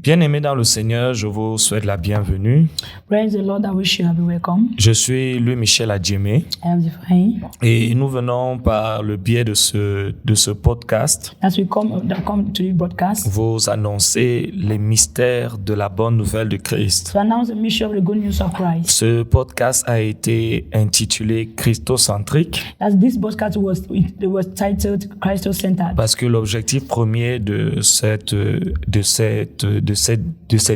Bien-aimés dans le Seigneur, je vous souhaite la bienvenue. Praise the Lord, I wish you a welcome. Je suis Louis-Michel Adjemé I am Ziphaï. et nous venons par le biais de ce podcast As we come to the broadcast, vous annoncer les mystères de la bonne nouvelle de Christ. to announce the mission of the good news of Christ. Ce podcast a été intitulé Christocentrique As this podcast was titled Christ-centered. parce que l'objectif premier de cette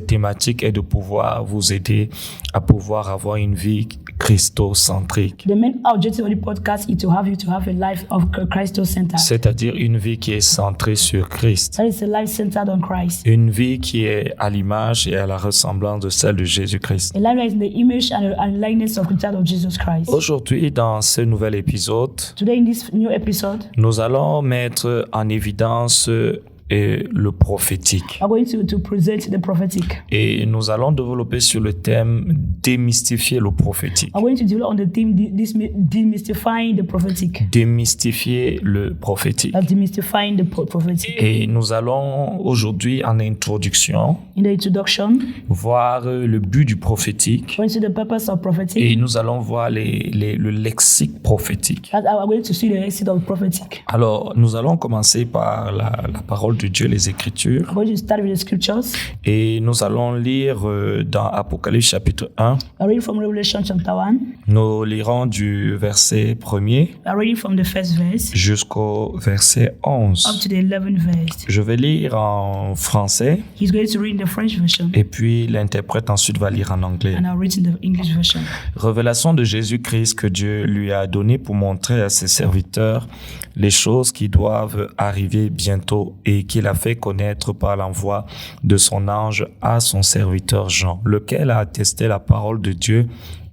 thématique est de pouvoir vous aider à pouvoir avoir une vie christocentrique. The main objective of the podcast is to have you to have a life of Christ-centered. C'est-à-dire une vie qui est centrée sur Christ. That is a life centered on Christ. Une vie qui est à l'image et à la ressemblance de celle de Jésus-Christ. A life that is in the image and likeness of the child of Jesus Christ. Aujourd'hui, dans ce nouvel épisode, Today in this new episode, nous allons mettre en évidence le prophétique. we are going to present the prophetic. Et nous allons développer sur le thème démystifier le prophétique. We are going to develop on the theme demystifying the prophetic. Démystifier le prophétique. That's demystifying the prophetic. Et nous allons aujourd'hui en introduction In the introduction, voir le but du prophétique we're going to see the purpose of prophetic. et nous allons voir le lexique prophétique. We're going to see the exit of prophetic. Alors, nous allons commencer par la parole de Dieu, les Écritures, I'm going to start with the scriptures. et nous allons lire dans Apocalypse chapitre 1. I read from Revelation chapter 1. Nous lirons du verset 1er I read from the first verse jusqu'au verset up 11. to the 11th verse. Je vais lire en français He's going to read in the French version, et puis l'interprète ensuite va lire en anglais. and I'll read in the English version. Révélation de Jésus-Christ que Dieu lui a donnée pour montrer à ses serviteurs les choses qui doivent arriver bientôt et qu'il a fait connaître par l'envoi de son ange à son serviteur Jean, lequel a attesté la parole de Dieu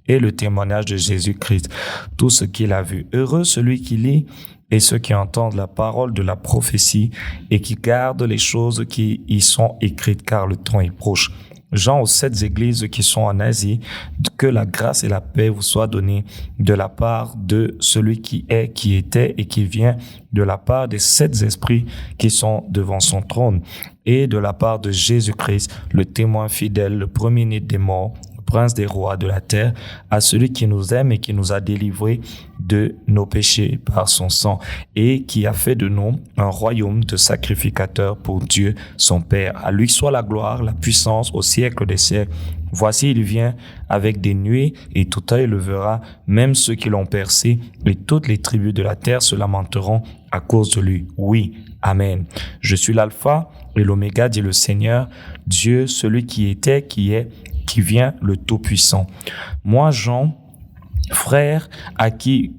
et le témoignage de Jésus-Christ, tout ce qu'il a vu. Heureux celui qui lit et ceux qui entendent la parole de la prophétie et qui gardent les choses qui y sont écrites, car le temps est proche. Jean aux 7 églises qui sont en Asie, que la grâce et la paix vous soient données de la part de celui qui est, qui était et qui vient, de la part des 7 esprits qui sont devant son trône et de la part de Jésus-Christ, le témoin fidèle, le premier-né des morts, prince des rois de la terre, à celui qui nous aime et qui nous a délivrés de nos péchés par son sang et qui a fait de nous un royaume de sacrificateurs pour Dieu son Père. À lui soit la gloire, la puissance au siècle des siècles. Voici, il vient avec des nuées et tout œil le verra, même ceux qui l'ont percé, et toutes les tribus de la terre se lamenteront à cause de lui. Oui, Amen. Je suis l'alpha et l'oméga, dit le Seigneur, Dieu, celui qui était, qui est, qui vient, le Tout-Puissant. Moi, Jean,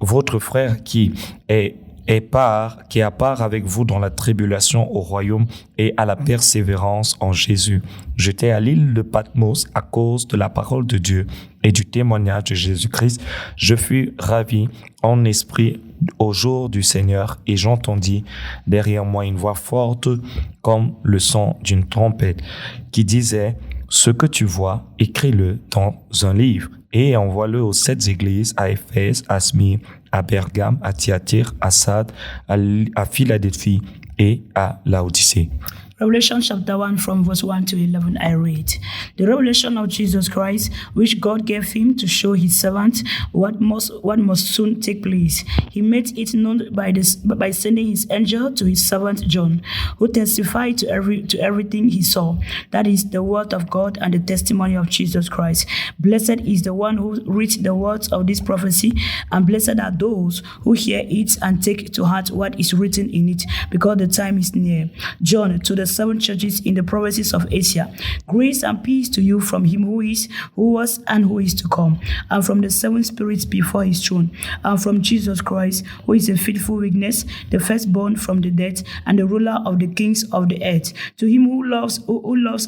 votre frère qui a part avec vous dans la tribulation au royaume et à la persévérance en Jésus. J'étais à l'île de Patmos à cause de la parole de Dieu et du témoignage de Jésus-Christ. Je fus ravi en esprit au jour du Seigneur et j'entendis derrière moi une voix forte comme le son d'une trompette qui disait: ce que tu vois, écris-le dans un livre et envoie-le aux 7 églises, à Éphèse, à Smyrne, à Pergame, à Thyatire, à Sardes, à Philadelphie et à Laodicée. Revelation chapter 1 from verse 1 to 11 I read. The revelation of Jesus Christ, which God gave him to show his servants what must soon take place. He made it known by sending his angel to his servant John, who testified to everything he saw. That is the word of God and the testimony of Jesus Christ. Blessed is the one who reads the words of this prophecy, and blessed are those who hear it and take to heart what is written in it, because the time is near. John, to the 7 churches in the provinces of Asia. Grace and peace to you from him who is, who was, and who is to come, and from the 7 spirits before his throne, and from Jesus Christ, who is a faithful witness, the firstborn from the dead, and the ruler of the kings of the earth. To him who loves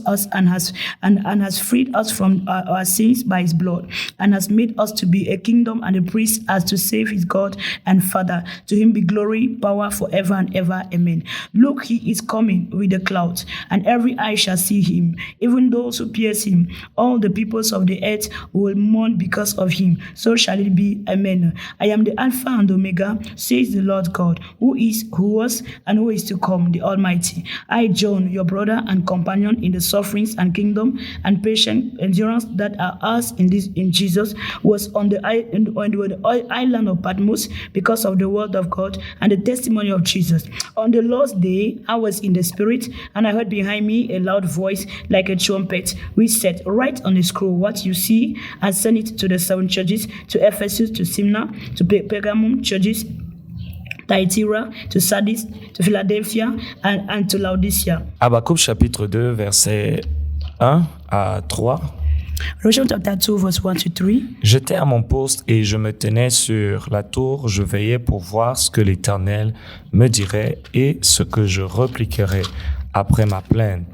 us and has freed us from our sins by his blood, and has made us to be a kingdom and a priest, as to save his God and Father. To him be glory, power forever and ever. Amen. Look, he is coming with the clouds, and every eye shall see him, even those who pierce him. All the peoples of the earth will mourn because of him. So shall it be. Amen. I am the Alpha and Omega, says the Lord God, who is, who was, and who is to come, the Almighty. I, John, your brother and companion in the sufferings and kingdom and patient endurance that are ours in Jesus, was on the island of Patmos because of the word of God and the testimony of Jesus. On the Lord's day, I was in the Spirit, and I heard behind me a loud voice like a trumpet, which said, "Write on a scroll what you see, and send it to the 7 churches, to Ephesus, to Smyrna, to Pergamum churches, Thyatira, to Sardis, to Philadelphia, and to Laodicea." Habakkuk chapitre 2, versets 1 à 3. Revelation chapter 2, verse 1 to 3. J'étais à mon poste et je me tenais sur la tour. Je veillais pour voir ce que l'Éternel me dirait et ce que je repliquerais après ma plainte.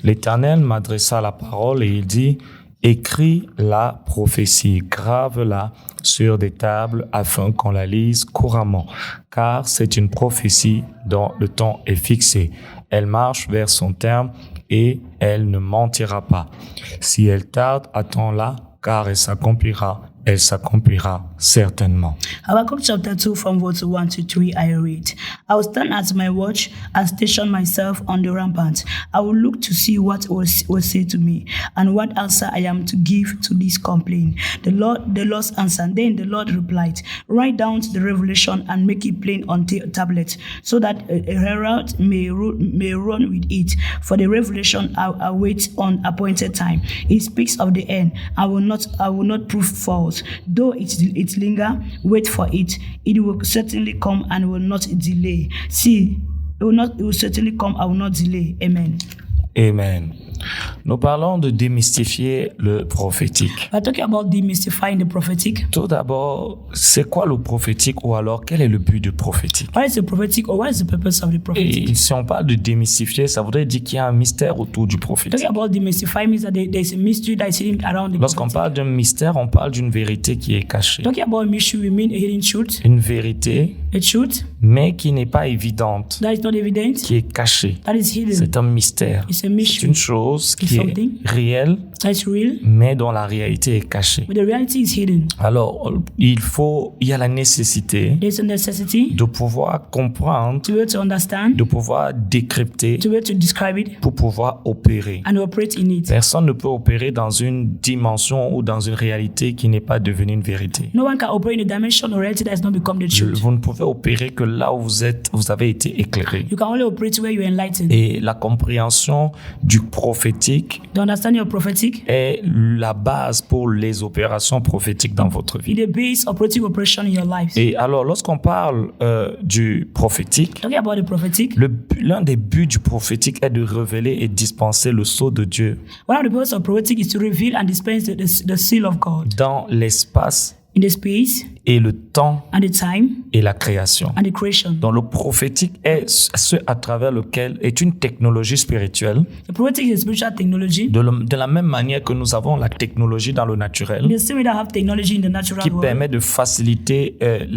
L'Éternel m'adressa la parole et il dit: écris la prophétie, grave-la sur des tables afin qu'on la lise couramment, car c'est une prophétie dont le temps est fixé. Elle marche vers son terme et elle ne mentira pas. Si elle tarde, attends-la, car elle s'accomplira certainement. Habakkuk chapter 2 from verse 1 to 3 I read. I will stand at my watch and station myself on the rampart. I will look to see what will say to me and what answer I am to give to this complaint. The Lord's answer. Then the Lord replied, write down the revelation and make it plain on tablets, so that a herald may run with it. For the revelation awaits on appointed time. It speaks of the end. I will not prove false. Though it linger, wait for it. It will certainly come and will not delay. See, it will certainly come, I will not delay. Amen. Amen. Nous parlons de démystifier le prophétique. We're talking about demystifying the prophetic. Tout d'abord, c'est quoi le prophétique, ou alors quel est le but du prophétique? What is the prophetic, or what is the purpose of the prophetic? Et si on parle de démystifier, ça voudrait dire qu'il y a un mystère autour du prophétique. Talking about demystify means that there's a mystery that is hidden around the Lorsqu'on prophetic. parle d'un mystère, on parle d'une vérité qui est cachée. Talking about a mystery, we mean a hidden truth. Une vérité, A truth mais qui n'est pas évidente, that is not evident, qui est cachée. that is hidden. C'est un mystère. It's a C'est mystery. une chose qui est something réelle, that's real, mais dont la réalité est cachée. but the reality is hidden. Alors, il y a la nécessité There's a necessity de pouvoir comprendre, to be able to understand, de pouvoir décrypter, to be able to describe it, pour pouvoir opérer. and operate in it. Personne ne peut opérer dans une dimension ou dans une réalité qui n'est pas devenue une vérité. No one can operate in a dimension or reality that has not become the truth. Vous ne pouvez opérer que là où vous êtes, vous avez été éclairé. You can only operate where you're enlightened. Et la compréhension du prophétique The understanding of prophetic est la base pour les opérations prophétiques dans votre is vie. the base operative operation in your lives. Et alors, lorsqu'on parle du prophétique, Talking about the prophetic, l'un des buts du prophétique est de révéler et dispenser le sceau de Dieu one of the purposes of prophetic is to reveal and dispense the seal of God dans l'espace in the space et le temps and the time et la création. and the creation. Donc, le prophétique est ce à travers lequel est une technologie spirituelle, The prophetic is a spiritual technology. de la même manière que nous avons la technologie dans le In naturel, the same way that have technology in the natural qui world permet de faciliter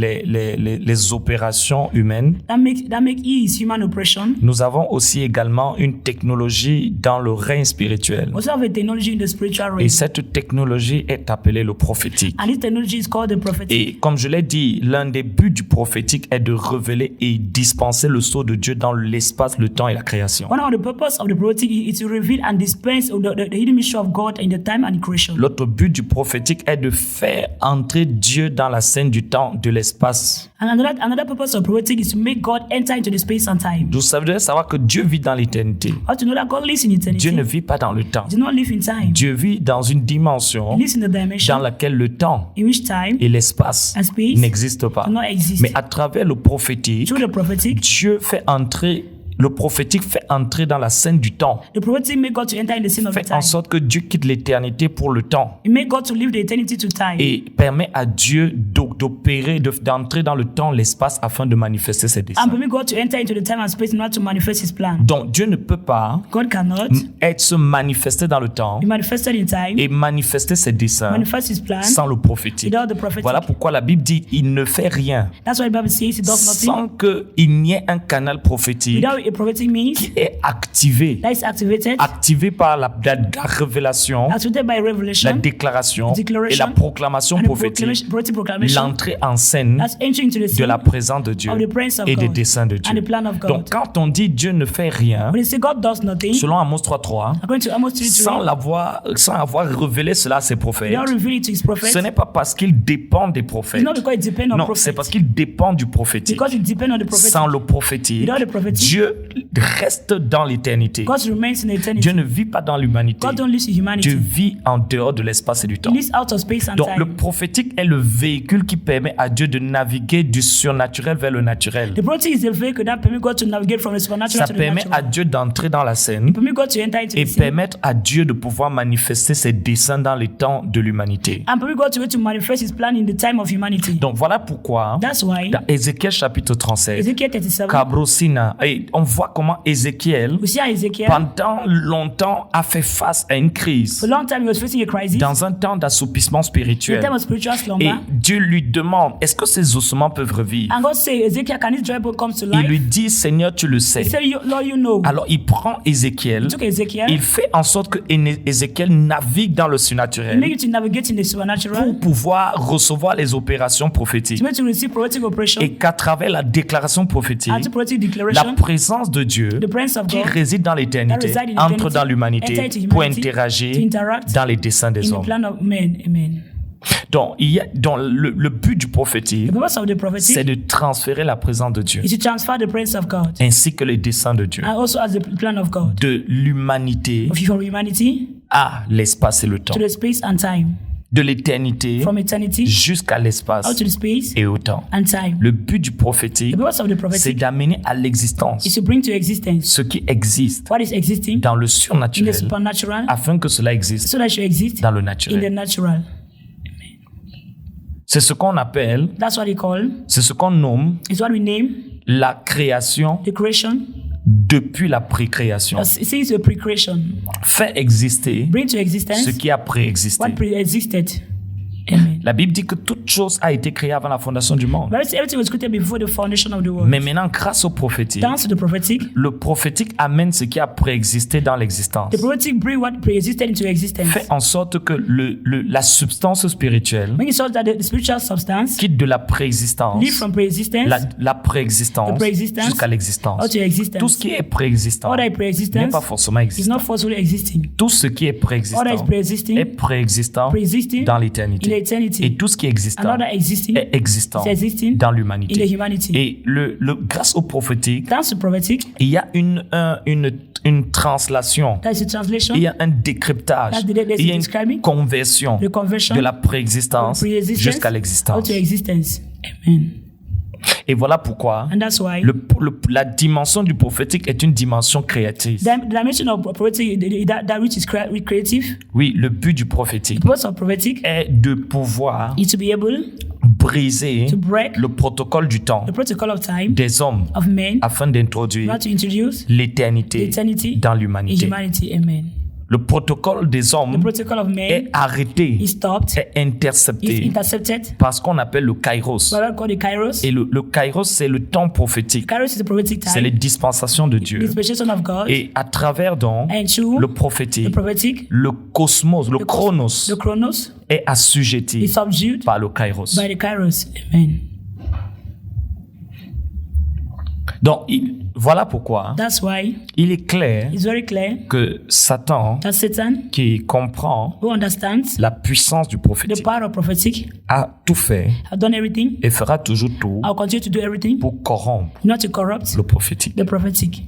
les opérations humaines. that make ease human operation. Nous avons aussi également une technologie dans le règne spirituel. We also have a technology in the spiritual Et realm. cette technologie est appelée le prophétique. And this technology is called the prophetic. Et comme je l'ai dit, l'un des buts du prophétique est de révéler et dispenser le sceau de Dieu dans l'espace, le temps et la création. One of the purpose of the prophetic is to reveal and dispense the hidden mystery of God in the time and creation. L'autre but du prophétique est de faire entrer Dieu dans la scène du temps, de l'espace. And another purpose of prophetic is to make God enter into the space and time. Vous devez savoir que Dieu vit dans l'éternité. How to know that God lives in eternity? Dieu ne vit pas dans le temps. He does not live in time. Dieu vit dans une dimension He lives in the dimension dans laquelle le temps in which time et l'espace and space n'existent pas. do not exist. Mais à travers le prophétique, Through the prophetic, le prophétique fait entrer dans la scène du temps. the prophetic make God to enter in the scene of the Fait en time. sorte que Dieu quitte l'éternité pour le temps It make God to leave the eternity to time. et permet à Dieu d'opérer, d'entrer dans le temps, l'espace afin de manifester ses And desseins. permit God to enter into the time and space in order to manifest His plan. Donc Dieu ne peut pas God cannot se manifester dans le temps be manifested in time, et manifester ses desseins manifest His plan sans le prophétique. without the prophetic. Voilà pourquoi la Bible dit il ne fait rien That's why the Bible says He does nothing sans qu'il n'y ait un canal prophétique a prophetic means? est activé. That is activated. Activé par la révélation, Activated by la revelation. déclaration et Declaration la proclamation and the prophétique. prophetic proclamation. L'entrée en scène That's entering into the de scene la présence de Dieu of the presence of et des God desseins de and Dieu. the plan of God. Donc quand on dit Dieu ne fait rien, When they say God does nothing, selon Amos 3.3, according to Amos sans 3:3, sans avoir révélé cela à ses he prophètes, don't reveal it to his prophets. ce n'est pas parce qu'il dépend des prophètes. It's not because it depends on Non, prophets. c'est parce qu'il dépend du prophétique. Because it depends on the prophetic. Sans le prophétique, Without the prophetic, Dieu reste dans l'éternité. God remains in eternity. Dieu ne vit pas dans l'humanité. God don't live in humanity. Dieu vit en dehors de l'espace et du temps. He lives out of space and Donc le time. prophétique est le véhicule qui permet à Dieu de naviguer du surnaturel vers le naturel. The prophetic is the vehicle that permits God to navigate from the supernatural Ça to the permet à natural. Dieu d'entrer dans la scène Permit God to enter into et the scene permettre à Dieu de pouvoir manifester ses desseins dans les temps de l'humanité. and permit God to manifest his plan in the time of humanity. Donc voilà pourquoi That's why dans Ézéchiel chapitre 37, Ezekiel 37, Cabrosina, et on voit comment Ézéchiel we see how Ezekiel, pendant longtemps a fait face à une crise for a long time he was facing a crisis, dans un temps d'assoupissement in spirituel. a time of spiritual Et slumber. Dieu lui demande, est-ce que ces ossements peuvent revivre? And God said, Ezekiel, can this dry bone come to Il life? lui dit, Seigneur, tu le sais. He said, Lord, you know. Alors il prend Ézéchiel, He took Ezekiel, il fait en sorte que Ézéchiel navigue dans le he surnaturel made it to navigate in the supernatural, pour pouvoir recevoir les opérations prophétiques. to make to receive prophetic operation, Et qu'à travers la déclaration prophétique, and to prophetic la declaration, présence de Dieu the presence of qui God réside dans l'éternité that reside in entre eternity, dans l'humanité enter into pour humanity, to interagir interact dans les desseins des in the hommes. plan of men. Amen. Donc, le but du prophétique, The purpose of the c'est prophetic de transférer la présence de Dieu is to transfer the presence of God ainsi que les desseins de Dieu and also as the plan of God de l'humanité from humanity à l'espace et le temps, to the space and time, de l'éternité from eternity jusqu'à out l'espace to the space et au temps. and time. Le but du prophétique, The purpose of the c'est prophetic d'amener à l'existence is to bring to existence ce qui existe what is existing dans le in the surnaturel supernatural afin que cela existe so that it should exist dans le in the naturel. natural. C'est ce qu'on appelle, That's what they call, c'est ce qu'on nomme it's what we name la création the creation. depuis la précréation. Since the pre-creation, Fait exister bring to existence ce qui a préexisté. what pre-existed. Amen. La Bible dit que toute chose a été créée avant la fondation du monde. But everything was created before the foundation of the world. Mais maintenant, grâce au prophétique, Thanks to the prophetic, le prophétique amène ce qui a préexisté dans l'existence. the prophetic bring what pre-existed into existence. Fait en sorte que la substance spirituelle Making sure that the spiritual substance quitte de la préexistence, live from pre-existence la préexistence The préexistence jusqu'à l'existence. out to existence. Tout ce qui est préexistant All that is n'est pre-existence pas forcément is existant. not forcefully existing. Tout ce qui est All that is préexistant pre-existing est préexistant pre-existing dans in l'éternité. eternity. Et tout ce qui est existant And all that existing est existant is existing dans in the l'humanité. humanity. Et grâce au prophétique, Thanks to prophetic, il y a une translation, that is the translation, il y a un décryptage, That's il y a describing une conversion the conversion de la préexistence pre-existence jusqu'à out l'existence. to existence. Amen. Et voilà pourquoi And that's why la dimension du prophétique est une dimension créatrice. the dimension of prophetic, that which is creative, Oui, le but du prophétique the purpose of prophetic est de pouvoir is to be able briser to break le protocole du temps the protocol of time des hommes of men, afin d'introduire not to introduce l'éternité eternity dans in l'humanité. humanity. Amen. Le protocole des The hommes protocol of men est arrêté, is stopped, est is intercepté intercepted par ce qu'on appelle le kairos. by what called the kairos. Et le kairos, c'est le temps prophétique. Kairos is the prophetic C'est les time, dispensations de the Dieu. dispensation of God, Et à travers donc and through le the prophétique, prophetic, le cosmos, le chronos the chronos est assujetti is subdued par le kairos. by the kairos. Amen. Donc, voilà pourquoi That's why il est clair it's very clear que Satan, that Satan, qui comprend who understands la puissance du the prophétique, power of prophetic, a tout fait have done everything, et fera toujours tout I'll continue to do everything pour corrompre not to corrupt le prophétique, the prophetic,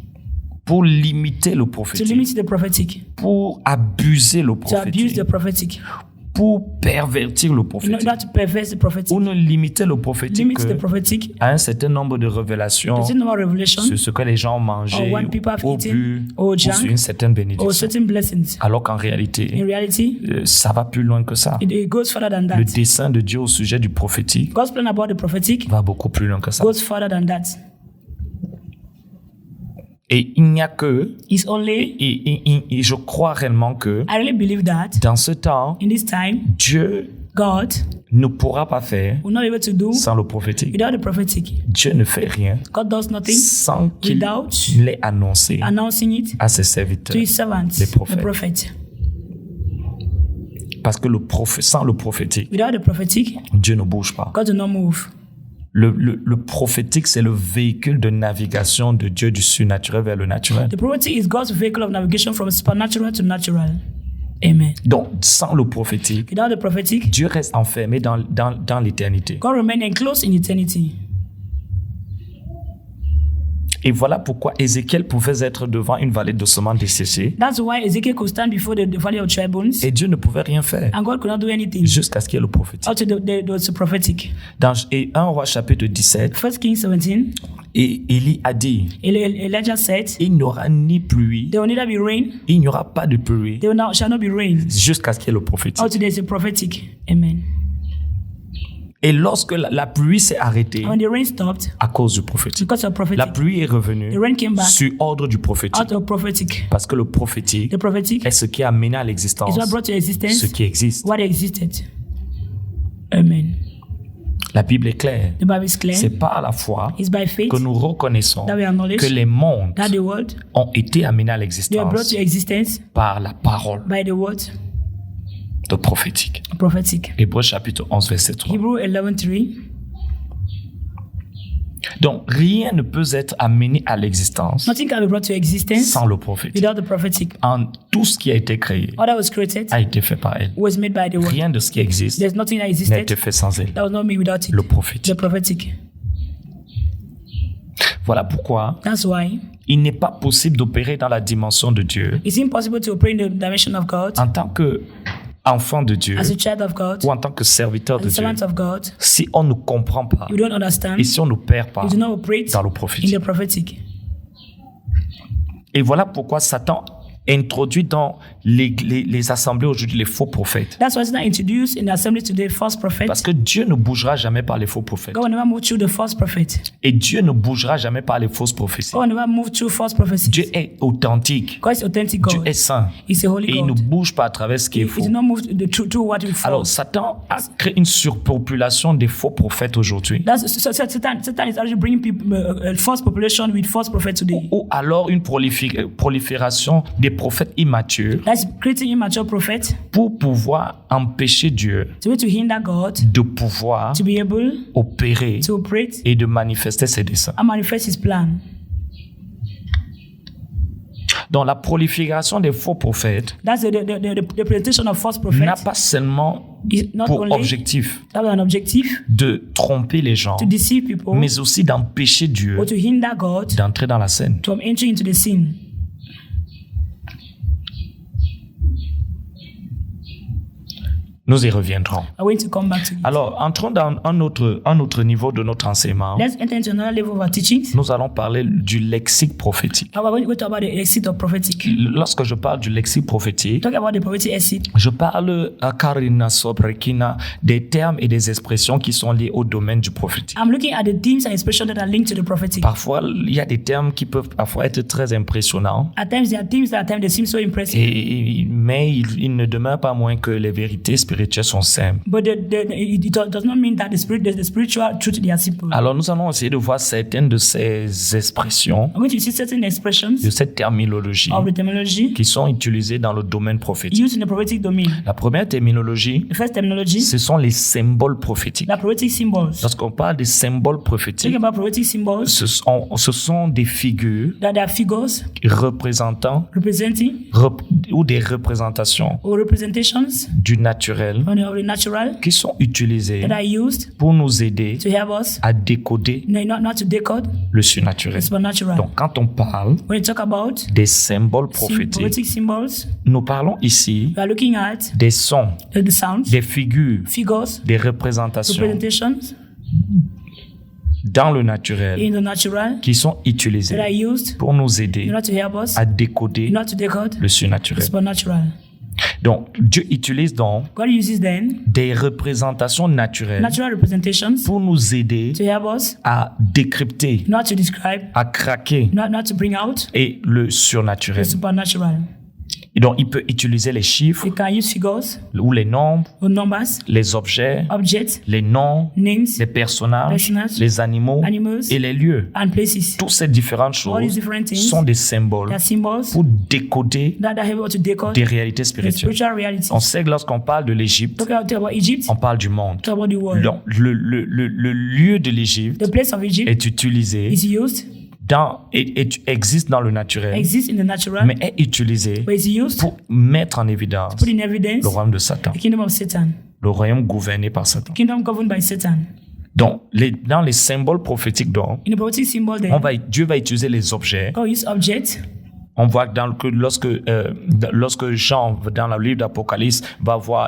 pour limiter le to prophétique, limit the prophetic, pour abuser le to abuse prophétique, the prophetic, pour pervertir le in prophétique, order to perverse the prophetic, ou ne limiter le prophétique limit que the prophetic, à un certain nombre de révélations the number of revelation, sur ce que les gens ont mangé or what people have ou eaten, bu or ou drunk, sur une certaine or bénédiction. certain blessings. Alors qu'en In réalité, reality, ça va plus loin que ça. it goes further than Le that. dessein de Dieu au sujet du prophétique God's plan about the prophetic va beaucoup plus loin que ça. goes further than that. Et il n'y a que, It's only, et je crois réellement que I really believe that dans ce temps, in this time, Dieu God ne pourra pas faire will not be able to do sans le prophétique. without the prophetic. Dieu ne fait rien God does nothing sans qu'il without l'ait annoncé announcing it à ses serviteurs. to his servants, Les prophètes. the prophet. Parce que sans le prophétique, Without the prophetic, Dieu ne bouge pas. God will not move. Le prophétique, c'est le véhicule de navigation de Dieu du surnaturel vers le naturel. The prophetic is God's vehicle of navigation from supernatural to natural. Amen. Donc, sans le prophétique, Without the prophetic, Dieu reste enfermé dans l'éternité. God remains enclosed in eternity. Et voilà pourquoi Ézéchiel pouvait être devant une vallée de semences desséchées That's why Ezekiel could stand before the valley of dry bones, et Dieu ne pouvait rien faire and God could not do anything jusqu'à ce qu'il y ait le prophétique. until the prophetic. Dans 1 Roi chapitre 17, 1 Kings 17, et Élie a dit, Elijah said, il n'y aura ni pluie, there will neither be rain, il n'y aura pas de pluie shall not be rain jusqu'à ce qu'il y ait le prophétique. until there is a prophetic. Amen. Et lorsque la pluie s'est arrêtée And when the rain stopped, à cause du prophétique, because of prophetic, la pluie est revenue the rain came back sur ordre du prophétique. out of prophetic. Parce que le prophétique The prophetic est ce qui a amené à is l'existence what brought to existence ce qui existe. what existed. Amen. La Bible est claire. The Bible is clear. C'est par la foi It's by faith que nous reconnaissons that we acknowledge que les mondes that the world ont été amenés à they were brought l'existence to existence par la parole by the word de prophétique. prophetic. Hébreux chapitre 11, verset 3. Hebrew 11:3. Donc, rien ne peut être amené à l'existence Nothing can be brought to existence sans le prophétique. without the prophetic. Tout ce qui a été créé All that was created a été fait par elle. was made by the word. Rien de ce qui existe There's nothing that n'a existed été fait sans elle. that was not made without it. Le prophétique. The prophetic. Voilà pourquoi That's why il n'est pas possible d'opérer dans la dimension de Dieu it's impossible to operate in the dimension of God en tant que enfant de Dieu as a child of God, ou en tant que serviteur as de a Dieu servant of God. si on ne comprend pas You don't understand. et si on ne perd pas You do not operate dans le in prophétique. the prophetic. Et voilà pourquoi Satan introduit dans les assemblées aujourd'hui les faux prophètes. That's why it's not introduced in the assembly today false prophet. Parce que Dieu ne bougera jamais par les faux prophètes. God will never move through the false prophet. Et Dieu ne bougera jamais par les fausses prophéties. God will never move through false prophecies. Dieu est authentique. God is authentic Dieu God. est saint. He's a holy Et il ne God. bouge pas à travers ce qui est He faux. did not move through what we fall. Alors Satan a créé une surpopulation des faux prophètes aujourd'hui. Satan is actually bringing people, false population with false prophets today. Ou alors une prolifération des prophètes immatures That's creating immature prophets pour pouvoir empêcher Dieu to be to hinder God de pouvoir to be able opérer to operate et de manifester ses desseins. and manifest His plan. Donc la prolifération des faux prophètes That's the presentation of false n'a prophets. pas seulement Is not pour only objectif that was an objective de tromper les gens, to deceive people, mais aussi d'empêcher Dieu or to hinder God d'entrer dans la scène. from entering into the scene. Nous y reviendrons. I'm going to come back to it. Alors, entrons dans un autre niveau de notre enseignement. Let's enter into another level of our teachings. Nous allons parler du lexique prophétique. Now we're going to talk about the exit of prophetic. Lorsque je parle du lexique prophétique, Talk about the prophetic exit. je parle à Karina Sobrekina des termes et des expressions qui sont liés au domaine du prophétique. I'm looking at the themes and expressions that are linked to the prophetic. Parfois, il y a des termes qui peuvent parfois être très impressionnants, At times, there are themes that at times they seem so impressive. mais il ne demeure pas moins que les vérités spirituelles sont simples. But it does not mean that the spiritual truth they are simple. Alors, nous allons essayer de voir certaines de ces expressions, I'm going to see certain expressions de cette terminologie of the terminology qui sont utilisées dans le domaine prophétique. used in the prophetic domain. La première terminologie, The first terminology, ce sont les symboles prophétiques. the prophetic symbols. Lorsqu'on parle des symboles prophétiques, Talking about prophetic symbols, ce sont des figures that there are figures représentant representing ou des représentations or representations du naturel of the natural qui sont utilisées that are used pour nous aider to help us, à décoder not to decode le surnaturel. the supernatural. Donc, quand on parle When you talk about des symboles prophétiques, prophetic symbols, nous parlons ici we are looking at des sons, the sounds, des figures, figures, des représentations representations dans le naturel in the natural qui sont that are utilisées used pour nous in aider order to help us, à décoder in order to decode le the surnaturel. supernatural. Donc, Dieu utilise donc God uses then des représentations naturelles natural representations pour nous aider to help us, à décrypter, not to describe, à craquer not to bring out et le the surnaturel. supernatural. Et donc, il peut utiliser les chiffres You can use figures ou les nombres, or numbers, les objets, objects, les noms, names, les personnages, Personages, les animaux animals, et les lieux. and places. Toutes ces différentes All these choses different things sont des symboles They are symbols pour décoder that are able to decode des réalités the spirituelles. spiritual realities. On sait que lorsqu'on parle de l'Égypte, Talk about Egypt, on parle du monde. talk about the world. Donc, le lieu de l'Égypte The place of Egypt est utilisé is used, existe dans le naturel, exists in the natural, mais est utilisé but it's used pour mettre en évidence put in evidence le royaume de Satan, the kingdom of Satan, le royaume gouverné par Satan. kingdom governed by Satan. Donc, dans les symboles prophétiques, donc, In the prophetic symbol, then Dieu va utiliser les objets. God use objects. On voit que lorsque Jean, dans le livre d'Apocalypse,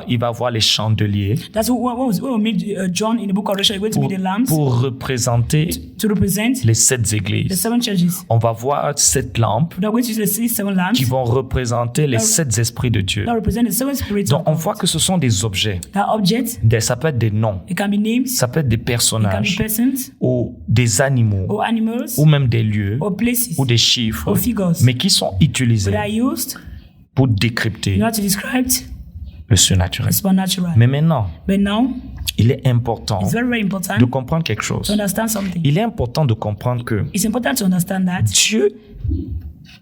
il va voir les chandeliers That's what we meet John in the book of Revelation. We're going to meet the lamps pour représenter to represent les 7 the églises. 7 churches. On va voir 7 lampes We're going to use the 7 lamps qui vont représenter les 7 esprits de Dieu. that represent the 7 spirits Donc, of on God. voit que ce sont des objets. That objects, Ça peut être des noms, it can be names, ça peut être des it can be personnages, persons, ou des animaux, or animals, ou même des lieux, or places, ou des chiffres, or figures, mais qui sont utilisés that are used pour décrypter in order to describe le surnaturel. the supernatural. Mais maintenant, But now, il est important it's very, very de important comprendre quelque to chose. understand something. Il est important de comprendre que It's important to understand that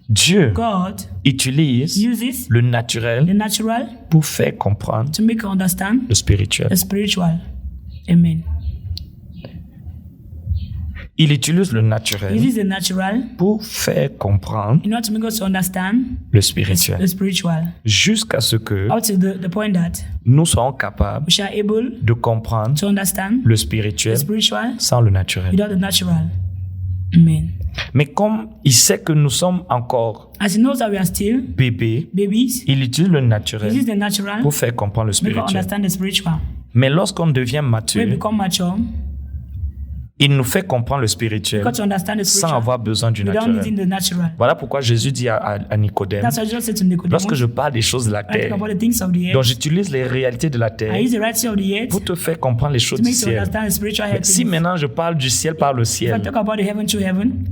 Dieu God utilise uses le the naturel natural pour faire comprendre to make you understand le spirituel. the spiritual. Amen. Il utilise le He naturel uses the natural pour faire comprendre in order to make us understand le spirituel. the spiritual. Jusqu'à ce que Up to the point that nous soyons capables we shall able de comprendre to understand le the spirituel spiritual sans le naturel. without the natural. Amen. Mais comme il sait que nous sommes encore As he knows that we are still bébés, babies, il utilise le he naturel uses the natural pour faire comprendre le to make us spirituel. understand the spiritual. Mais lorsqu'on devient When we mature, become mature, il nous fait comprendre le spirituel we got to understand the sans spiritual avoir besoin du without needing naturel. the natural. Voilà pourquoi Jésus dit à Nicodème, That's why Jesus said to Nicodemus, lorsque je parle des choses de la I talk terre, about the things of the donc earth. j'utilise les réalités de la I terre use the reality of the earth pour te faire comprendre les choses to du make you ciel. understand the spiritual Mais si happenings. maintenant je parle du ciel par le If I ciel, talk about the heaven to heaven,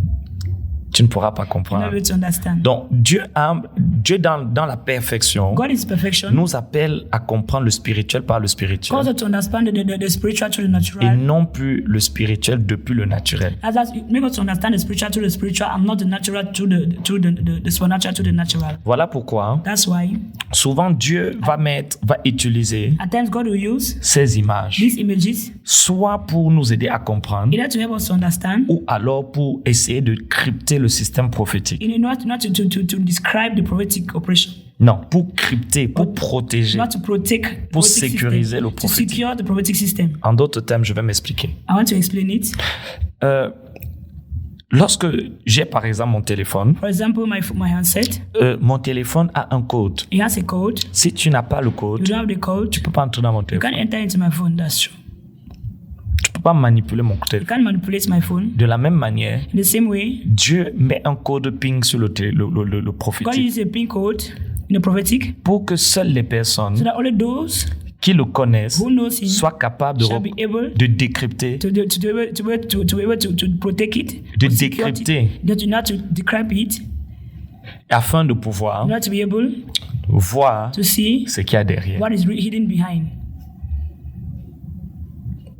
tu ne pourras pas you're not comprendre. able to understand. Donc Dieu dans la perfection, God is perfection. nous appelle à comprendre le spirituel par le spirituel Cause us to understand the spiritual to the et natural. non plus le spirituel depuis le naturel. As that make us to understand the spiritual to the spiritual and not the natural to the supernatural to the natural. Voilà pourquoi That's why souvent Dieu va utiliser at times God will use ces images, these images soit pour nous aider à comprendre, either to help us to understand ou alors pour essayer de crypter le système prophétique. in order not to describe the prophetic operation, Non, pour crypter, pour protéger, not to protect pour prophetic sécuriser system, le to prophétique. secure the prophetic system. En d'autres termes, je vais m'expliquer. I want to explain it. Lorsque j'ai par exemple mon téléphone, For example, my handset, mon téléphone a un code. it has a code. Si tu n'as pas le You code, don't have the code, tu peux pas entrer dans mon you téléphone. can't enter into my phone. That's true. Tu peux pas manipuler mon You téléphone. can't manipulate my phone. De la même manière, In the same way, Dieu met un code PIN sur le God prophétique uses a pin code in the prophetic pour que seules les personnes so that only those qui le connaissent who knows him soient capables shall be able de décrypter, to be able to protect it, de to secure it, décrypter, that you not to decrypt it, afin de pouvoir not to be able voir to see ce qu'il y a derrière. what is hidden behind.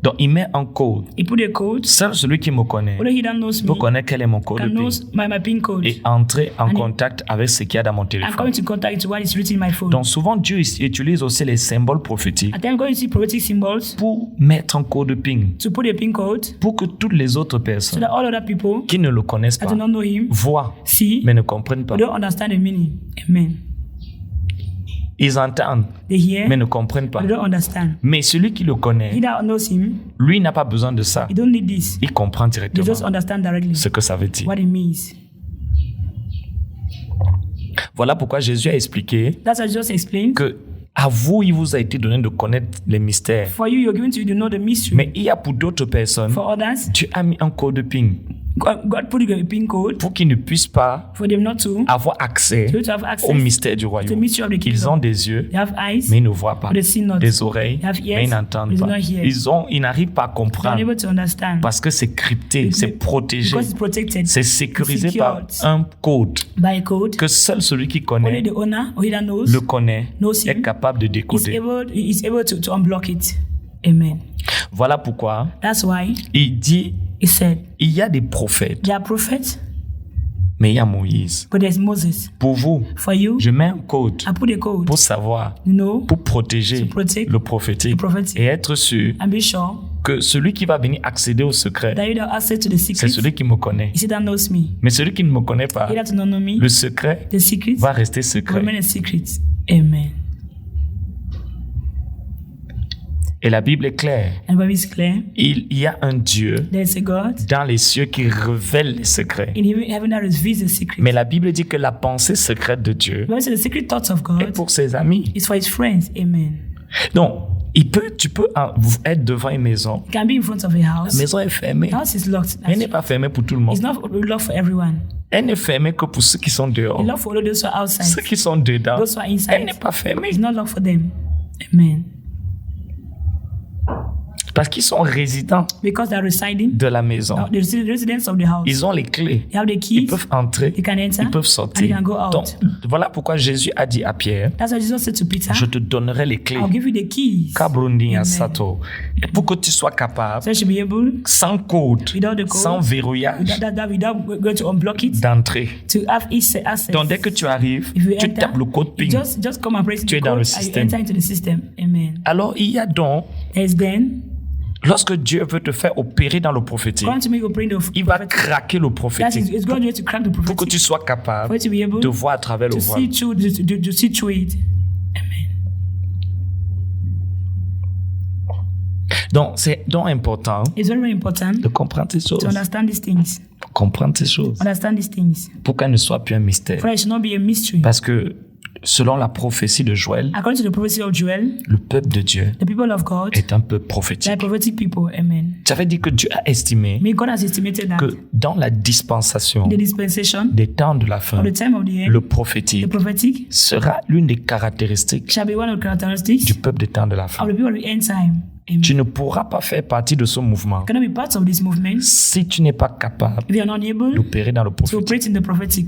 Donc, il met un code. He put a code. Seul celui qui me connaît Only he that knows me peut connaître quel est mon code can PIN knows my pin code et entrer en And contact avec ce qu'il y a dans mon and téléphone. come into contact with what is written in my phone. Donc, souvent, Dieu utilise aussi les symboles prophétiques At times, God uses prophetic symbols pour mettre un code PIN, to put a pin code pour que toutes les autres so personnes that all other people qui ne le connaissent that pas do not know him voient, see mais ne comprennent pas. but don't understand the meaning. Amen. Ils entendent, They hear mais ne comprennent pas. but they don't understand. Mais celui qui le He connaît, that knows him, lui n'a pas besoin de ça. he don't need this. Il comprend They just directement understand directly ce que ça veut dire. what it means. Voilà pourquoi Jésus a expliqué That's what I just explained. que à vous, il vous a été donné de connaître les mystères. For you, you're given to you to know the mystery. Mais il y a pour d'autres personnes, For others, Dieu a mis un code PIN. God put a pin code pour qu'ils ne puissent pas for them not to avoir accès to have access au mystère du to the royaume. mystery of the kingdom. Ils ont des yeux, They have eyes, mais ils ne voient pas. but they see not. Des oreilles, They have ears, mais ils n'entendent but they pas. do not hear. Ils n'arrivent pas à They're comprendre unable to understand parce que c'est crypté, c'est protégé, because it's protected c'est sécurisé secured par un code by a code. que seul celui qui Only connaît the owner or he that knows le connaît, knows est him, capable de is décoder. able to unblock it. Amen. Voilà pourquoi That's why il dit, he said, il y a des prophètes, there are prophets, mais il y a Moïse. but there's Moses. Pour vous, For you, je mets un code I put a code, pour savoir, pour protéger to protect le prophétique the prophetic. et être sûr and be sure que celui qui va venir accéder au secret, that you have access to the c'est secret. celui qui me connaît. He that knows me. Mais celui qui ne me connaît pas, He that does not know me, le secret the secret va rester will secret. remain a secret. Amen. Et la Bible est claire. And the Bible is clear. Il y a un Dieu There is a God dans les cieux qui révèle les secrets. in heaven that reveals the secret. Mais la Bible dit que la pensée secrète de Dieu The Bible says the secret thoughts of est God pour ses amis. is for his friends. Amen. Donc, tu peux être devant une maison. You can be in front of a La house. maison est fermée. The house is locked. Elle n'est pas fermée pour tout le monde. It's not locked for everyone. Elle n'est fermée que pour ceux qui sont dehors. It's locked for all those who are outside. Ceux qui sont dedans, Those who are elle inside. n'est pas fermée. It's not locked for them. Amen. Parce qu'ils sont résidents Because they are residing, de la maison. the residents of the house. Ils ont les clés. They have the Ils keys. peuvent entrer. They can enter. Ils peuvent And they sortir. can go out. Donc, voilà pourquoi Jésus a dit à Pierre, That's why Jesus said to Peter, je te donnerai les clés. I'll give you the keys. Kabrundi Amen. Sato. Pour que tu sois capable, So you should be able, sans code, without the code, sans verrouillage, without going to unblock it, d'entrer. to have access. Donc, dès que tu arrives, If you tu enter, tapes le code PIN. just come and press Tu es the dans code le and système. you enter into the system. Amen. Alors, il y a donc, There's then, lorsque Dieu veut te faire opérer dans le prophétique, going to make you bring the il va craquer le That is, prophétique it's going to crack the pour que prophetic. tu sois For capable you to be able de voir à travers le to voile. see through, to see through it. Amen. Donc, c'est donc important It's very, very important de comprendre ces choses. to understand these things. Comprendre ces choses. Understand these things. Pour qu'elles ne soient plus un mystère. For it should not be a mystery. Parce que, selon la prophétie de Joël, According to the prophecy of Joel, le peuple de Dieu the people of God, est un peuple they are prophétique. prophetic people. Amen. Ça veut dire que Dieu a estimé May God has estimated that que dans la dispensation the dispensation des temps de la fin, of the time of the end, le the prophétique prophetic sera l'une des caractéristiques shall be one of the characteristics du peuple des temps de la fin. of the people of the end time. Amen. Tu ne pourras pas faire partie de ce mouvement Cannot be part of this movement si tu n'es pas capable if you are not able d'opérer dans le to prophétique. operate in the prophetic.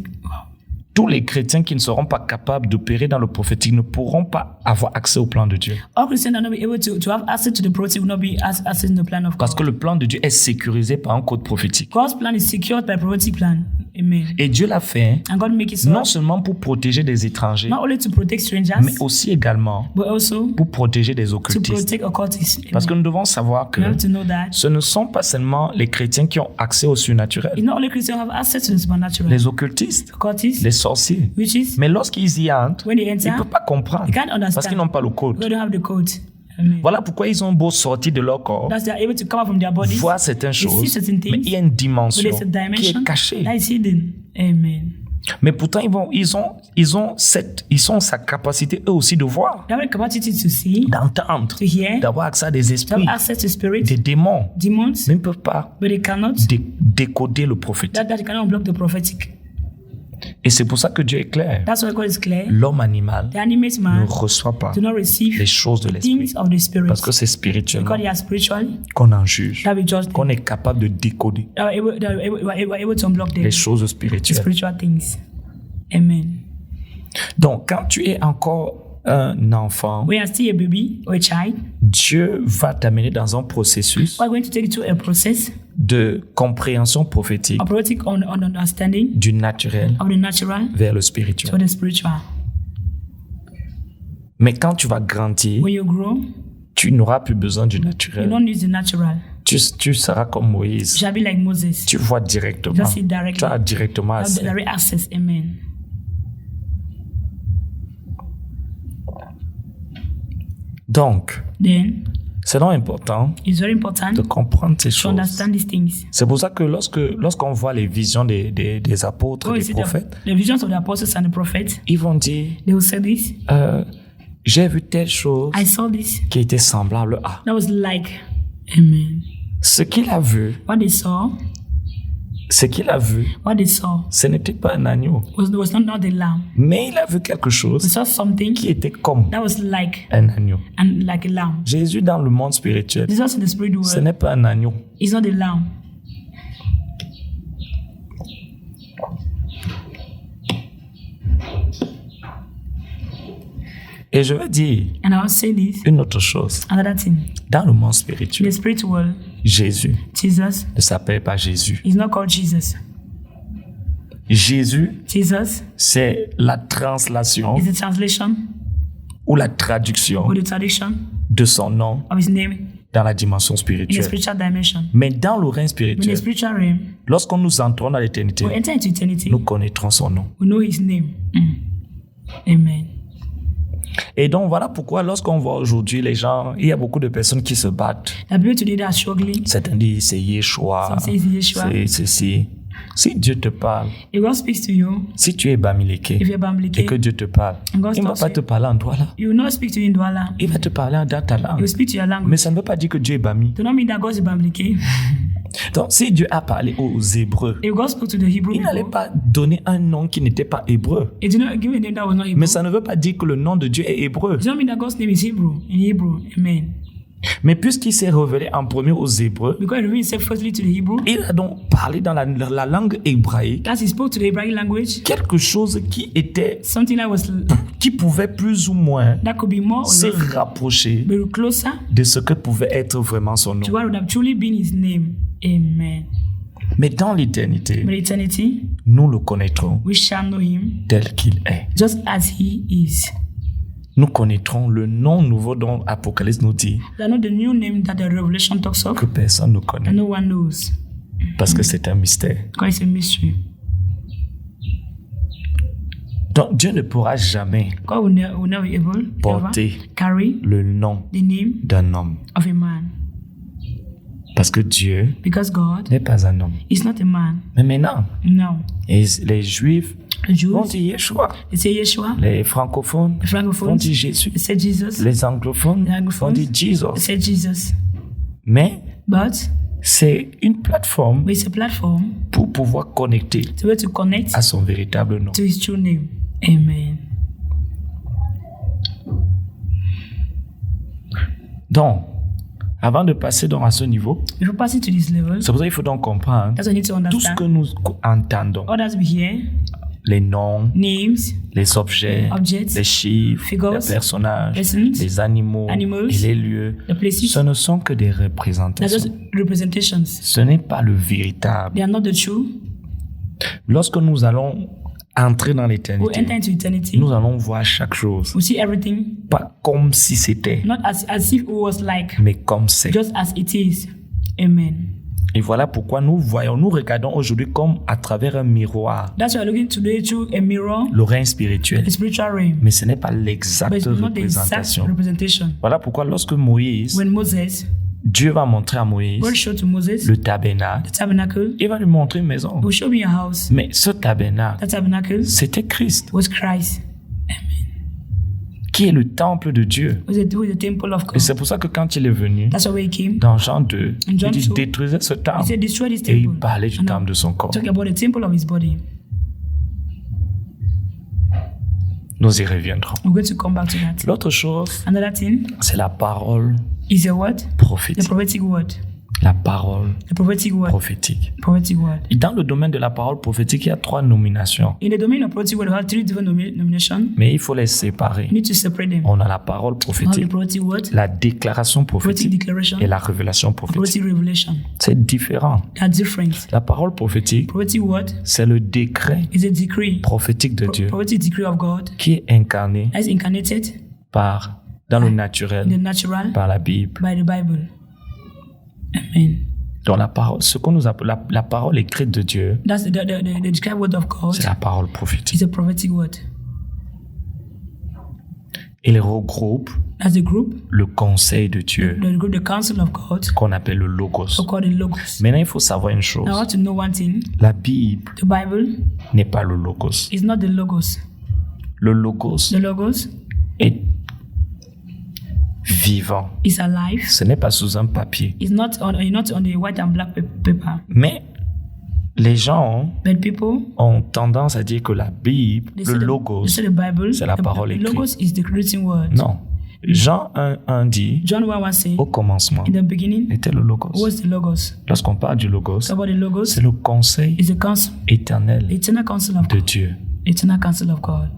Tous les chrétiens qui ne seront pas capables d'opérer dans le prophétique ne pourront pas avoir accès au plan de Dieu. All Christians are not be able to have access to the prophetic, will not be access in the plan of Parce God. que le plan de Dieu est sécurisé par un code prophétique. God's plan is secured by prophetic plan. Amen. Et Dieu l'a fait And God make it so non seulement pour protéger des étrangers, not only to protect strangers, mais aussi également but also pour protéger des to occultistes. protect occultists. Parce que Amen. nous devons savoir que We have to know that ce ne sont pas seulement les chrétiens qui ont accès au surnaturel. it's not only Christians who have access to the supernatural. Les occultistes, Occultists, les sorciers. witches, Mais lorsqu'ils y entrent, when they ils enter, ne peuvent pas comprendre they can't understand. parce qu'ils n'ont pas le code. They don't have the code. Amen. Voilà pourquoi ils ont beau sortir de leur corps, Thus they are able to come out from their bodies, voir certaines they see choses, certain mais things, il y a une but dimension there's a qui dimension est cachée. that is hidden. Amen. Mais pourtant, ils ont sa capacité eux aussi de voir, They have the capacity to see, d'entendre, to hear, d'avoir accès à des to have esprits, access to spirit, des démons, demons, mais ils ne peuvent pas but they cannot, décoder le prophétique. that they cannot block the prophetic. Et c'est pour ça que Dieu est clair. That's why God is clear. L'homme animal The animate ne man reçoit pas do not receive les choses de the l'esprit things of the spirit. parce que c'est spirituellement Because they are spiritual, qu'on en juge, that we judge qu'on them. est capable de décoder They are able to unblock them. les choses The spirituelles. spiritual things. Amen. Donc, quand tu es encore un enfant, When you are still a baby or a child, Dieu va t'amener dans un processus we are going to take you to a process de compréhension prophétique of prophetic on understanding du naturel of the natural vers le to spirituel. the spiritual. Mais quand tu vas grandir, When you grow, tu n'auras plus besoin du you naturel. don't use the natural. Tu seras comme You Moïse. shall be like Moses. Tu vois directement. Just see directly. Tu as directement Have the accès. direct access. Amen. Donc, Then c'est donc important it's very important de comprendre ces to choses. understand these things. C'est pour ça que lorsqu'on voit les visions des apôtres, When we des see prophètes, the visions of the apostles and the prophets, ils vont dire, they will say this. j'ai vu telle chose I saw this. qui était semblable à. That was like, amen. Ce qu'il a vu What they saw Ce qu'il a vu, what they saw ce n'était pas un agneau, was not the lamb. mais il a vu quelque They chose saw something qui était comme that was like un agneau. like a lamb. Jésus, dans le monde spirituel, Jesus in the spirit ce world n'est pas un agneau. is not the lamb. Et je veux dire And I will say this, une autre chose. another thing. Dans le monde In spirituel, the spirit world, Jésus Jesus ne s'appelle pas Jésus. is not called Jesus. Jésus, Jesus c'est la translation is the translation ou la traduction or the tradition de son nom of his name dans la dimension in the spirituelle. spiritual dimension. Mais dans le règne In the spirituel, spiritual realm, lorsqu'on nous entrons dans l'éternité, we enter into eternity, nous connaîtrons son nom. we know his name. Amen. Et donc voilà pourquoi lorsqu'on voit aujourd'hui les gens, il y a beaucoup de personnes qui se battent. The people today that are struggling, Certains disent c'est Yeshua, some say it's Yeshua. c'est ceci. Si Dieu te parle, If God speaks to you, si tu es Bamileke if you're et Bamileke, que Dieu te parle, And God il ne va talks pas to te parler en toi là. you will not speak to you in Douala. Il va te parler dans ta He langue. will speak to your Mais language. ça ne veut pas dire que Dieu est Bami. Do not mean that God is Bamileke. Donc si Dieu a parlé aux Hébreux, If God spoke to the Hebrew il n'allait people, pas donner un nom qui n'était pas hébreu. He did not give a name that was not Hebrew. Mais ça ne veut pas dire que le nom de Dieu est hébreu. It does not mean that God's name is Hebrew in Hebrew. Amen. Mais puisqu'il s'est révélé en premier aux Hébreux, Because he revealed himself firstly to the Hebrew, il a donc parlé dans la langue hébraïque as he spoke to the Hebraic language, quelque chose something qui pouvait plus ou moins that could be more or se less, rapprocher be closer de ce que pouvait être vraiment son nom. to what would have truly been his name. Amen. Mais dans l'éternité, But eternity, nous le connaîtrons we shall know him tel qu'il est. just as he is. Nous connaîtrons le nom nouveau dont Apocalypse nous dit They are not the new name that the Revelation talks of, que personne ne connaît and no one knows, parce que c'est un mystère. because it's a mystery. Donc Dieu ne pourra jamais God will never be able to porter carry le nom the name d'un homme of a man, parce que Dieu because God n'est pas un homme. is not a man. Mais maintenant, No. les Juifs The vont Jews, dire Yeshua. they say Yeshua. Les francophones The vont Francophones, dire Jésus. they say Jesus. Les anglophones The anglophones, vont dire they Jesus. say Jesus. Mais But c'est une plateforme it's a platform pour pouvoir connecter to be able to connect à son véritable nom. to his true name. Amen. Donc, avant de passer donc à ce niveau, Before passing to this level, c'est pour ça qu'il faut donc comprendre that's what we need to tout ce understand. que nous entendons. All that we hear, Les noms, names, les objets, Objects, les chiffres, figures, les personnages, persons, les animaux animals, et les lieux, the places, ce ne sont que des they're représentations. just representations. Ce n'est pas le véritable. They are not the true. Lorsque nous allons entrer dans We l'éternité, enter into eternity. nous allons voir chaque chose, We see everything pas comme si c'était, not as if it was like, mais comme c'est. just as it is. Amen. Et voilà pourquoi nous regardons aujourd'hui comme à travers un miroir That's why we're looking today through a mirror, le règne spirituel. the spiritual realm. Mais ce n'est pas But l'exacte it's not the exact représentation. representation. Voilà pourquoi lorsque Moïse, When Moses, Dieu va montrer à Moïse God showed to Moses le tabernacle, the tabernacle, il va lui montrer une maison. he will show me a house. Mais ce tabernacle, That tabernacle c'était Christ, was Christ, qui est le temple de Dieu. was the temple of Et God. c'est pour ça que quand il est venu, That's why he came. dans Jean 2, In John il dit 2, détruisez ce He temple. said, destroy this Et il temple. parlait du And temple now, de son corps. talking about the temple of his body. Nous y reviendrons. We're going to come back to that. L'autre chose, Another thing c'est la parole is the word, the prophétique. prophetic word. La parole The prophetic word. prophétique. Prophetic word. Et dans le domaine de la parole prophétique, il y a 3 nominations. In the domain of prophetic word, we have 3 different nominations. Mais il faut les séparer. You need to separate them. On a la parole We have the prophétique, prophetic word, la déclaration prophetic prophétique declaration, et la révélation prophétique. prophetic revelation. C'est différent. They are different. La parole prophétique, Prophetic word c'est le décret is a decree, prophétique de Dieu prophetic decree of God qui est incarné as incarnated dans le in the naturel, natural par la Bible. by the Bible. Amen. Donc la parole, ce qu'on nous appelle la parole écrite de Dieu, That's the described word of God. c'est la parole prophétique. It's a prophetic word. Il regroupe As a group, le conseil de Dieu the counsel of God, qu'on appelle le logos. so called the Logos. Maintenant, il faut savoir une chose. Now, I want to know one thing. La Bible The Bible n'est pas le logos. is not the Logos. Le logos The Logos est vivant. is alive. Ce n'est pas sous un papier. It's not on the white and black paper. Mais Les gens But people, ont tendance à dire que la Bible, they le say, logos, they say the Bible, c'est la parole the écrite. logos is the written word. Non. Jean 1 dit, John 1 said, au commencement, in the beginning, était le logos. was the logos. Lorsqu'on parle du logos, About the logos c'est le conseil is the counsel, éternel eternal counsel of de God. Dieu. Eternal counsel of God.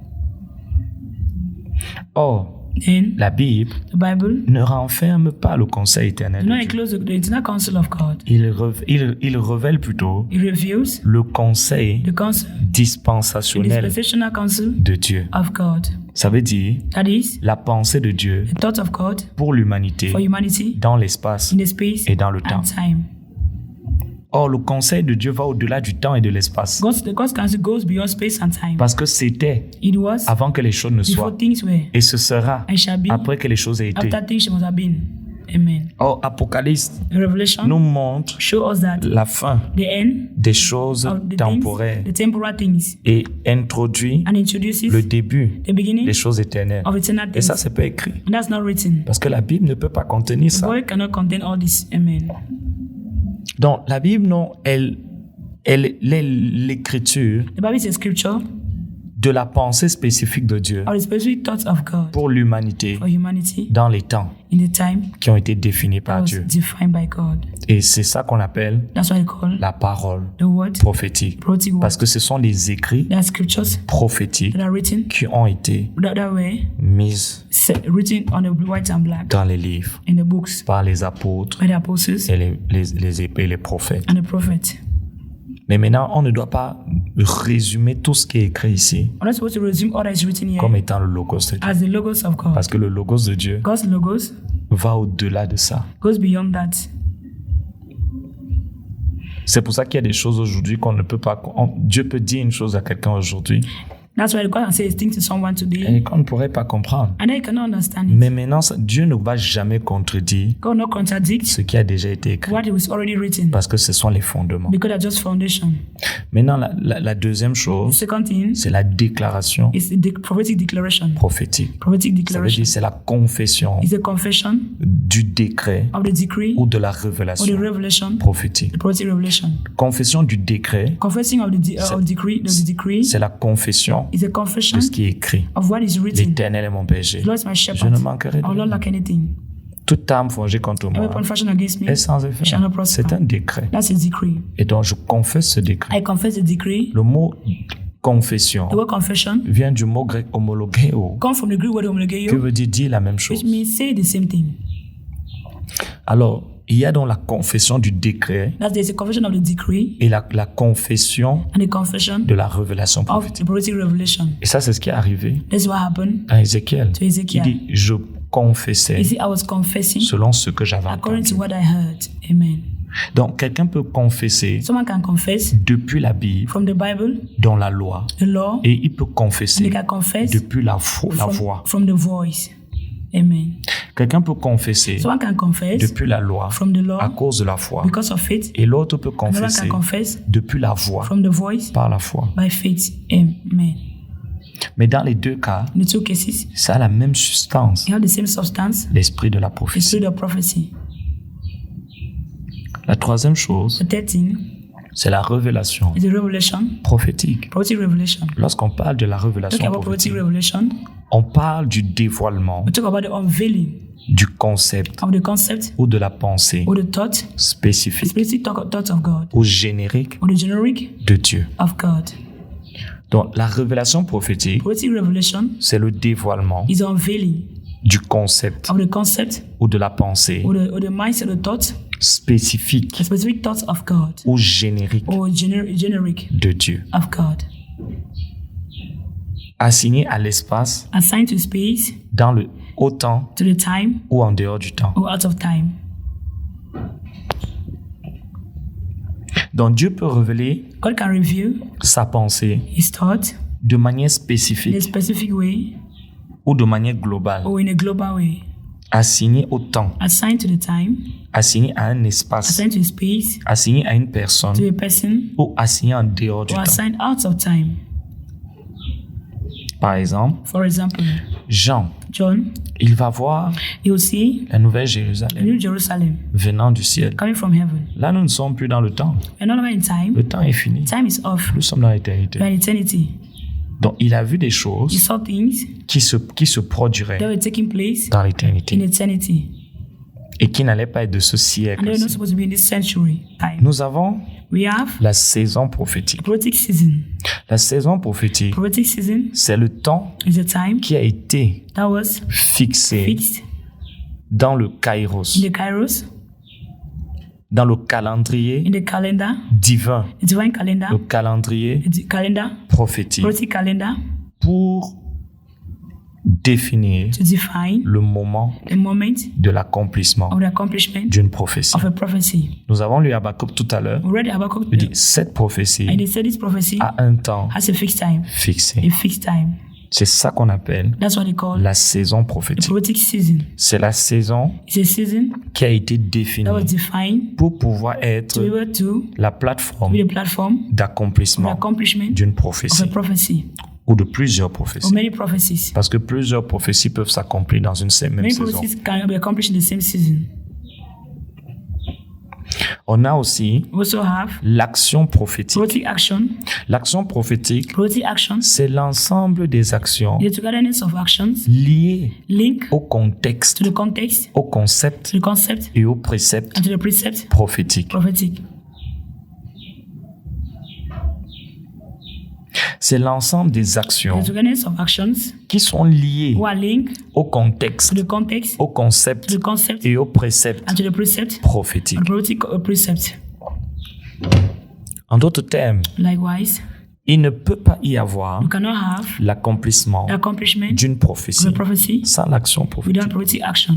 Or, Then la Bible the Bible ne renferme pas le conseil éternel do de not Dieu. enclose the eternal counsel of God. Il révèle plutôt It reveals le conseil the counsel, the dispensationnel dispensational counsel de Dieu. of God. Ça veut dire That is la pensée de Dieu the thought of God pour l'humanité for humanity dans l'espace in the space et dans le temps. and time. Or, le conseil de Dieu va au-delà du temps et de l'espace. God's counsel goes beyond space and time. Parce que c'était It was avant que les choses ne before soient. things were, Et ce sera and shall be après que les choses aient été. after things must have been. Amen. Or, Apocalypse Revelation nous montre show us that la fin the end des choses of the temporaires things, the temporal things, et introduit and introduces le début the beginning des choses éternelles. of eternal Et ça, things. c'est pas écrit. And that's not written. Parce que la Bible ne peut pas contenir The ça. Bible cannot contain all this. Amen. Donc, la Bible, non, elle est l'écriture The Bible is a scripture de la pensée spécifique de Dieu of the specific thoughts of God pour l'humanité for humanity dans les temps in the time qui ont été définis that par was Dieu. defined by God. Et c'est ça qu'on appelle That's why I call la parole the word prophétique. prophetic word. Parce que ce sont les écrits There are scriptures prophétiques that are written qui ont été that were mis written on the white and black dans les livres in the books par les apôtres by the apostles et les prophètes. and the prophets. Mais maintenant, on ne doit pas résumer tout ce qui est écrit ici We're not supposed to resume all that is written here comme étant le logos de Dieu. as the logos of God. Parce que le logos de Dieu God's logos va au-delà de ça. goes beyond that. C'est pour ça qu'il y a des choses aujourd'hui qu'on ne peut pas... Dieu peut dire une chose à quelqu'un aujourd'hui That's why God can say things to someone today et qu'on ne pourrait pas comprendre. and they cannot understand it. Mais maintenant, Dieu ne va jamais contredire God will not contradict ce qui a déjà été écrit. what was already written Parce que ce sont les fondements. because that's just foundation. Maintenant, la deuxième The chose, second thing c'est la déclaration is the prophetic declaration. prophétique. Prophetic Ça veut declaration dire c'est la confession is the confession du décret of the decree ou de la or the révélation revelation, prophétique. the prophetic revelation. Confession du décret, Confessing of the decree c'est la confession is a de confession ce qui est écrit. of what is written. L'Éternel est mon berger. The Lord is my Je shepherd. ne manquerai I will not de rien. lack anything. Toute âme forgée contre Every moi weapon fashioned against me est sans effet. shall not prosper. C'est un décret. That's a decree. Et donc, je confesse ce décret. I confess the decree. Le mot confession The word confession vient du mot grec homologeo, comes from the Greek word qui homologeo, veut dire la même which chose. means say the same thing. Alors, il y a donc la confession du décret That there's a confession of the decree et la confession and a confession de la révélation of prophétique. the prophetic revelation. Et ça, c'est ce qui est arrivé That's what happened à Ézéchiel. to Ezekiel. Il dit, je confessais You see, I was confessing selon ce que j'avais according entendu. to what I heard. Amen. Donc, quelqu'un peut confesser Someone can confess depuis la Bible, from the Bible, dans la loi, the law, et il peut and they confesser can confess depuis la voix. from the voice. Amen. Quelqu'un peut confesser Someone can confess depuis la loi from the law à cause de la foi. because of faith. Et l'autre peut Another confesser can confess depuis la voix from the voice par la foi. by faith. Amen. Mais dans les deux cas, In the two cases, ça a la même substance, you have the same substance, l'esprit de la the prophétie. spirit of prophecy. La troisième chose, The third thing c'est la révélation is the revelation, prophétique. prophetic revelation. Lorsqu'on parle de la Talk révélation about prophetic prophétique, revelation. on parle du dévoilement We talk about the unveiling du concept of the concept ou de la pensée or the thought, the spécifique specific thought of God ou générique or the generic de Dieu. of God. Donc, la révélation prophétique, Prophetic revelation c'est le dévoilement is the unveiling du concept of the concept ou de la pensée or the mindset, the thought, spécifique the specific thoughts of God ou générique or generic de Dieu, of God. assigné à l'espace, Assigned to space, dans le haut temps to the time, ou en dehors du temps. or out of time. Donc Dieu peut révéler God can reveal sa pensée his thought de manière in a spécifique specific way ou de manière globale, or in a global way. assigné au temps, Assigned to the time, assigné à un espace, assigned to space, assigné à une personne to a person, ou assigné en dehors du or temps. assigned out of time. Par exemple, For example, Jean John, il va voir he will see la Nouvelle the Jérusalem New Jerusalem venant du ciel. coming from heaven. Là, nous ne sommes plus dans le temps. We're no longer in time. Le temps est fini. Time is off. Nous sommes dans l'éternité. We're in eternity. Donc, il a vu des He choses saw things qui se produiraient that were taking place dans in l'éternité eternity. et qui n'allaient pas être de ce And siècle. they were not supposed to be in this century time. Nous avons We have la saison prophétique. prophetic season. La saison prophétique, Prophetic season c'est le temps is a time qui a été that was fixé fixed dans le kairos, in the kairos, dans le calendrier in the calendar, divin, the divine calendar, le calendrier the calendar, prophétique, prophetic calendar, pour définir to define le moment the moment de l'accomplissement of the accomplishment d'une prophétie. of a prophecy. Nous avons lu Habakkuk tout à l'heure. We read Habakkuk, Il dit, cette prophétie and they said this prophecy a un temps has a fixed time. fixé. A fixed time. C'est ça qu'on appelle That's what they call la saison the prophétique. prophetic season. C'est la saison It's a season qui a été that was définie defined pour pouvoir to be être able to la plateforme be the platform of the d'accomplissement accomplishment d'une of a prophétie prophecy ou de plusieurs or prophéties. many prophecies. Parce que plusieurs prophéties peuvent s'accomplir dans une même Many saison. prophecies can be accomplished in the same season. On a aussi We also have l'action prophétique. prophetic action. L'action prophétique, Prophetic actions c'est l'ensemble des actions is the togetherness of actions liées linked au contexte, to the context, au concept to the concept, et au précepte and to the precept prophétique. prophetic. C'est l'ensemble des actions The togetherness of actions qui sont liées who are linked au contexte, to the context, au to concept the concept, et au précepte and to the precept, prophétique. and prophetic precept. En d'autres termes, Likewise, il ne peut pas y avoir you cannot have l'accomplissement the accomplishment d'une of prophétie a prophecy sans l'action prophétique. without prophetic action.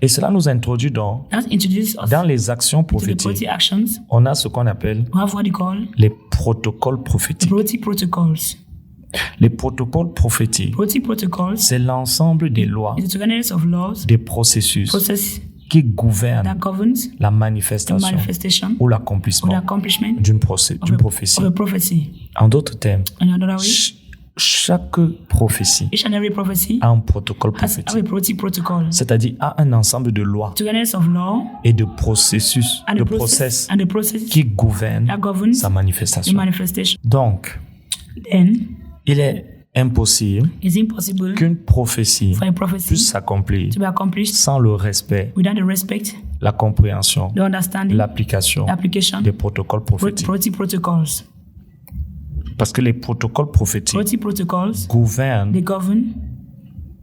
Et cela nous introduit donc That introduces us dans les actions to the prophétiques. prophetic actions. On a ce qu'on appelle We have what they call les protocoles the prophétiques. prophetic protocols. Les protocoles prophétiques, Prophetic protocols c'est l'ensemble des lois, is the togetherness of laws, des processus process qui gouvernent that governs la the manifestation manifestation ou or l'accomplissement the accomplishment d'une of prophétie. a prophecy. En d'autres termes, In another way, chaque prophétie each and every prophecy a un protocole has prophétique, a prophetic protocol. c'est-à-dire a un ensemble de lois Togetherness of law et de processus, and de the process process qui gouvernent that governs sa the manifestation. manifestation. Donc, Then il est impossible it's impossible qu'une prophétie for a prophecy puisse s'accomplir to be accomplished sans le respect, without the respect, la compréhension, the understanding, l'application the application, des protocoles prophétiques. prophetic protocols. Parce que les protocoles prophétiques Prophetic protocols, gouvernent they govern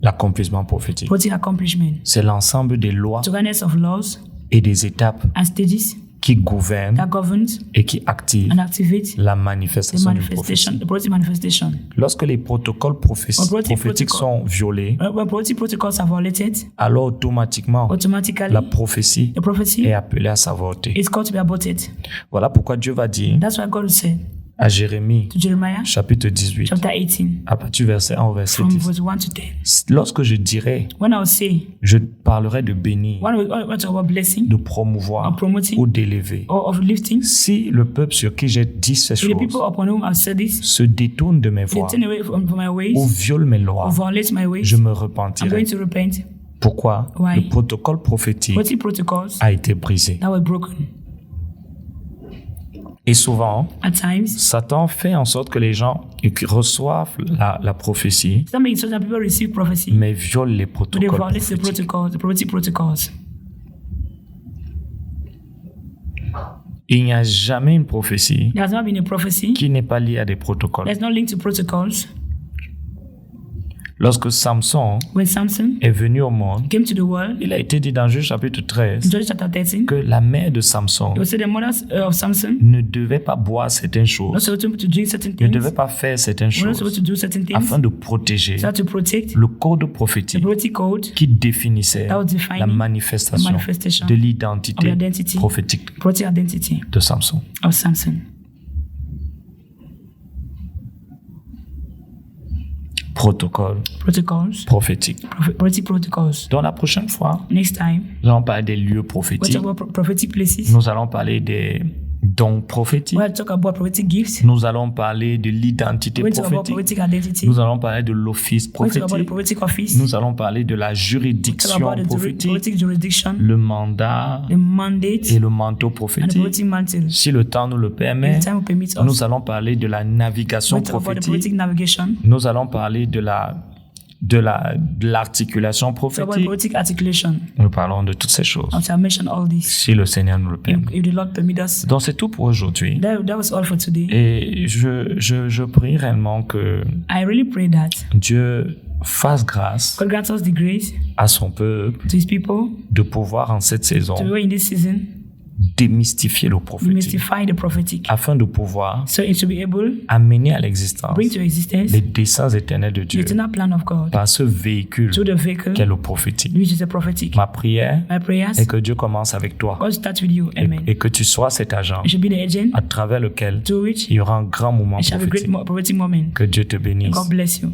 l'accomplissement prophétique. prophetic accomplishment. C'est l'ensemble des lois Togetherness of laws et des étapes and stages qui gouvernent that governs et qui activent and activate la the manifestation d'une manifestation, prophétie. the prophetic manifestation. Lorsque les protocoles Prophetic prophétiques protocol. sont violés, When prophetic protocols are violated, alors automatiquement, automatically la prophétie the prophecy est appelée à s'avorter. is called to be aborted. Voilà pourquoi Dieu va dire That's why God said à Jérémie, to Jeremiah chapitre 18, chapter 18, à partir du verset 1 au verset from 10. verse 1 to 10. Lorsque je dirai, When I will say, je parlerai de bénir, when we talk about blessing de promouvoir or promoting ou d'élever. or of lifting, Si le peuple sur qui j'ai dit ces if the people choses upon whom I've said this, se détourne de mes they voies turn away from my ways ou viole mes lois, or violate my ways, je me I'm repentirai. going to repent. Pourquoi? Why? Le protocole prophétique Prophetic protocols a été brisé. that were broken. Et souvent, At times, Satan fait en sorte que les gens qui reçoivent la prophétie, that makes certain people receive prophecy, mais violent les but they protocoles violate the prophétiques. protocols, the prophetic protocols. Il n'y a jamais une prophétie There has not been a prophecy qui n'est pas liée à des protocoles. that's not linked to protocols. Lorsque Samson When Samson est venu au monde, came to the world, il a été dit dans Juge chapitre in 13 Judges chapter 13, que la mère de Samson it was said the mother of Samson ne devait pas boire certaines not choses, supposed to drink certain ne things, devait pas faire certaines were not supposed choses to do certain things, afin de protéger so to protect le code the prophétique prophetic code qui définissait that was defining la the manifestation manifestation de of l'identité the identity, prophétique prophetic identity de Samson. of Samson. Protocole Protocols, prophétique. prophetic protocols. Donc la prochaine fois, Next time, nous allons parler des lieux we'll prophétiques. talk about prophetic places. Nous allons parler dons prophétiques. We'll talk about prophetic gifts. Nous allons parler de l'identité We'll talk about prophétique. prophetic identity. Nous allons parler de l'office We'll talk about the prophétique. prophetic office. Nous allons parler de la Talk juridiction about the prophétique, prophetic jurisdiction, le mandat the mandate, et le manteau and the prophétique. prophetic mantle. Si le temps nous le permet, If the time will permit us, nous allons parler de la navigation we'll talk about the prophetic prophétique. navigation. Nous allons parler de l'articulation Talk about the prophétique. prophetic articulation. Nous parlons de toutes ces choses. Until I mention all this. Si le Seigneur nous le permet. If the Lord permit us. Donc c'est tout pour aujourd'hui. That was all for today. Et je prie réellement que I really pray that Dieu fasse grâce God grants us the grace à son peuple to His people de pouvoir en cette saison to go in this season, démystifier le prophétique demystify the prophetic, afin de pouvoir so it to be able amener à l'existence bring to existence les desseins éternels de the Dieu eternal plan of God par ce véhicule through the vehicle qu'est le prophétique. which is the prophetic. Ma prière My prayers, est que Dieu commence avec toi God starts with you. Amen. et que tu sois cet agent You should be the agent à travers lequel to which il y aura un grand moment it shall be a great prophétique. prophetic moment. Que Dieu te bénisse. God bless you.